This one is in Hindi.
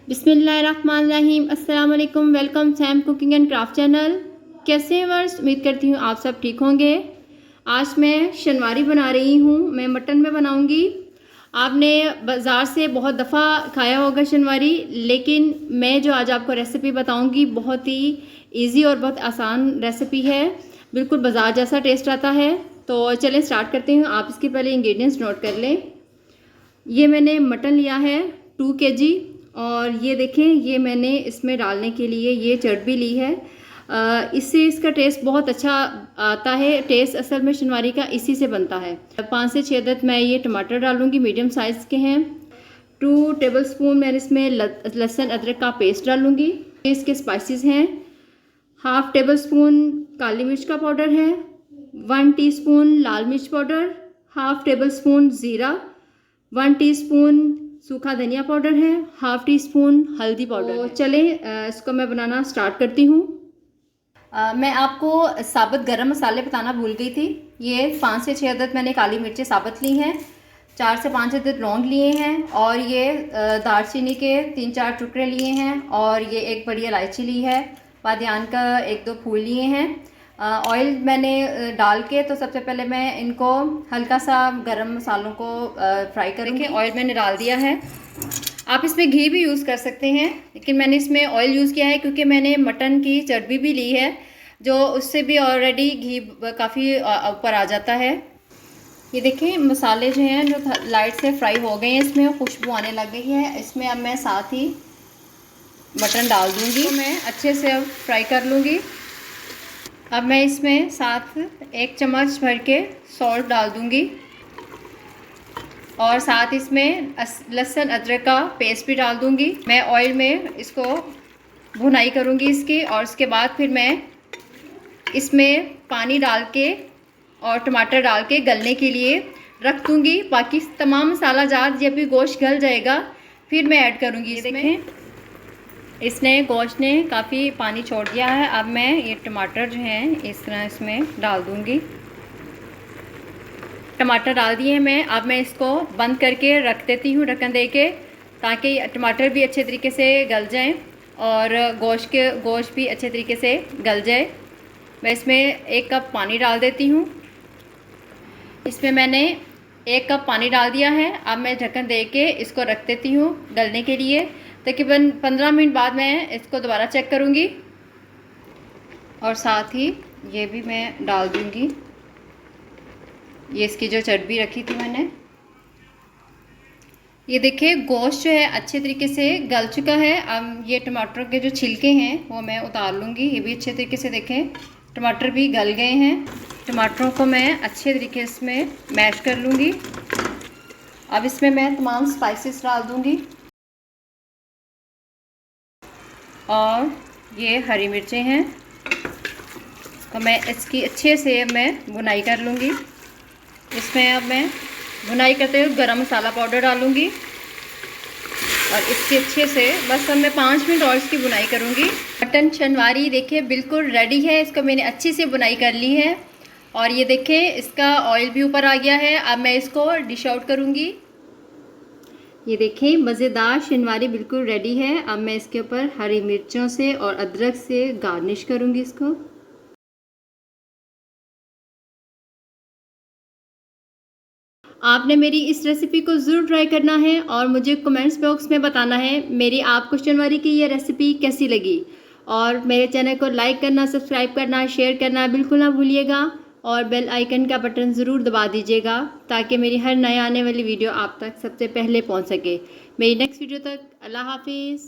बिस्मिल्लाहिर्रहमानिर्रहीम। अस्सलाम वालेकुम। Welcome Sam cooking and craft channel. कैसे हैं वर्स? उम्मीद करती हूँ आप सब ठीक होंगे। आज मैं शनवारी बना रही हूँ। मैं मटन में बनाऊँगी। आपने बाज़ार से बहुत दफ़ा खाया होगा शनवारी, लेकिन मैं जो आज आपको रेसिपी बताऊँगी बहुत ही ईजी और बहुत आसान रेसिपी है। बिल्कुल बाज़ार जैसा टेस्ट आता है। तो चलें स्टार्ट करते हैं। आप इसके पहले इंग्रेडिएंट्स नोट कर लें। ये मैंने मटन लिया है 2 kg, और ये देखें ये मैंने इसमें डालने के लिए ये चर्बी ली है। इससे इसका टेस्ट बहुत अच्छा आता है। टेस्ट असल में शनवारी का इसी से बनता है। 5 से 6 अदद मैं ये टमाटर डालूंगी, मीडियम साइज़ के हैं। 2 टेबलस्पून मैं इसमें लहसुन अदरक का पेस्ट डालूंगी। इसके स्पाइसेस हैं, 1/2 टेबलस्पून काली मिर्च का पाउडर है, 1 टीस्पून लाल मिर्च पाउडर, 1/2 टेबलस्पून ज़ीरा, 1 टीस्पून सूखा धनिया पाउडर है, 1/2 टीस्पून हल्दी पाउडर। तो चलें इसको मैं बनाना स्टार्ट करती हूँ। मैं आपको साबुत गरम मसाले बताना भूल गई थी। ये 5 से 6 अदद मैंने काली मिर्चें साबुत ली हैं, 4 से 5 अदद लौंग लिए हैं, और ये दालचीनी के 3-4 टुकड़े लिए हैं, और ये एक बड़ी इलायची ली है, बादियान का 1-2 फूल लिए हैं। ऑयल मैंने डाल के तो सबसे पहले मैं इनको हल्का सा गरम मसालों को फ्राई करूँगी। ऑयल मैंने डाल दिया है। आप इसमें घी भी यूज़ कर सकते हैं, लेकिन मैंने इसमें ऑयल यूज़ किया है क्योंकि मैंने मटन की चर्बी भी ली है, जो उससे भी ऑलरेडी घी काफ़ी ऊपर आ जाता है। ये देखें मसाले जो हैं जो लाइट से फ्राई हो गए हैं, इसमें खुशबू आने लग गई है। इसमें अब मैं साथ ही मटन डाल दूँगी। तो मैं अच्छे से अब फ्राई कर लूँगी। अब मैं इसमें साथ 1 चम्मच भर के सॉल्ट डाल दूँगी, और साथ इसमें लहसुन अदरक का पेस्ट भी डाल दूँगी। मैं ऑयल में इसको भुनाई करूँगी इसकी, और उसके बाद फिर मैं इसमें पानी डाल के और टमाटर डाल के गलने के लिए रख दूँगी। बाकी तमाम मसाला जात जब भी गोश्त गल जाएगा फिर मैं ऐड करूँगी। इसमें देखें इसने गोश्त ने काफ़ी पानी छोड़ दिया है। अब मैं ये टमाटर जो हैं इस तरह इसमें डाल दूँगी। टमाटर डाल दिए मैं। अब मैं इसको बंद करके रख देती हूँ ढक्कन दे के, ताकि टमाटर भी अच्छे तरीके से गल जाएं और गोश्त भी अच्छे तरीके से गल जाए। मैं इसमें 1 कप पानी डाल देती हूँ। इसमें मैंने 1 कप पानी डाल दिया है। अब मैं ढक्कन दे के इसको रख देती हूँ गलने के लिए। तकरीबन 15 मिनट बाद मैं इसको दोबारा चेक करूँगी, और साथ ही ये भी मैं डाल दूँगी, ये इसकी जो चर्बी रखी थी मैंने। ये देखिए गोश्त जो है अच्छे तरीके से गल चुका है। अब ये टमाटर के जो छिलके हैं वो मैं उतार लूँगी। ये भी अच्छे तरीके से देखें टमाटर भी गल गए हैं। टमाटरों को मैं अच्छे तरीके से इसमें मैश कर लूँगी। अब इसमें मैं तमाम स्पाइसेस डाल दूँगी, और ये हरी मिर्चें हैं, तो मैं इसकी अच्छे से मैं भुनाई कर लूँगी। इसमें अब मैं भुनाई करते हुए गरम मसाला पाउडर डालूँगी, और इसके अच्छे से बस अब मैं 5 मिनट और इसकी बुनाई करूँगी। मटन शनवारी देखिए बिल्कुल रेडी है। इसको मैंने अच्छी से बुनाई कर ली है, और ये देखें इसका ऑयल भी ऊपर आ गया है। अब मैं इसको डिश आउट करूँगी। ये देखें मज़ेदार शनवारी बिल्कुल रेडी है। अब मैं इसके ऊपर हरी मिर्चों से और अदरक से गार्निश करूँगी इसको। आपने मेरी इस रेसिपी को ज़रूर ट्राई करना है, और मुझे कमेंट्स बॉक्स में बताना है मेरी आपको शनवारी की ये रेसिपी कैसी लगी। और मेरे चैनल को लाइक करना, सब्सक्राइब करना, शेयर करना बिल्कुल ना भूलिएगा, और बेल आइकन का बटन ज़रूर दबा दीजिएगा, ताकि मेरी हर नए आने वाली वीडियो आप तक सबसे पहले पहुंच सके। मेरी नेक्स्ट वीडियो तक अल्लाह हाफिज़।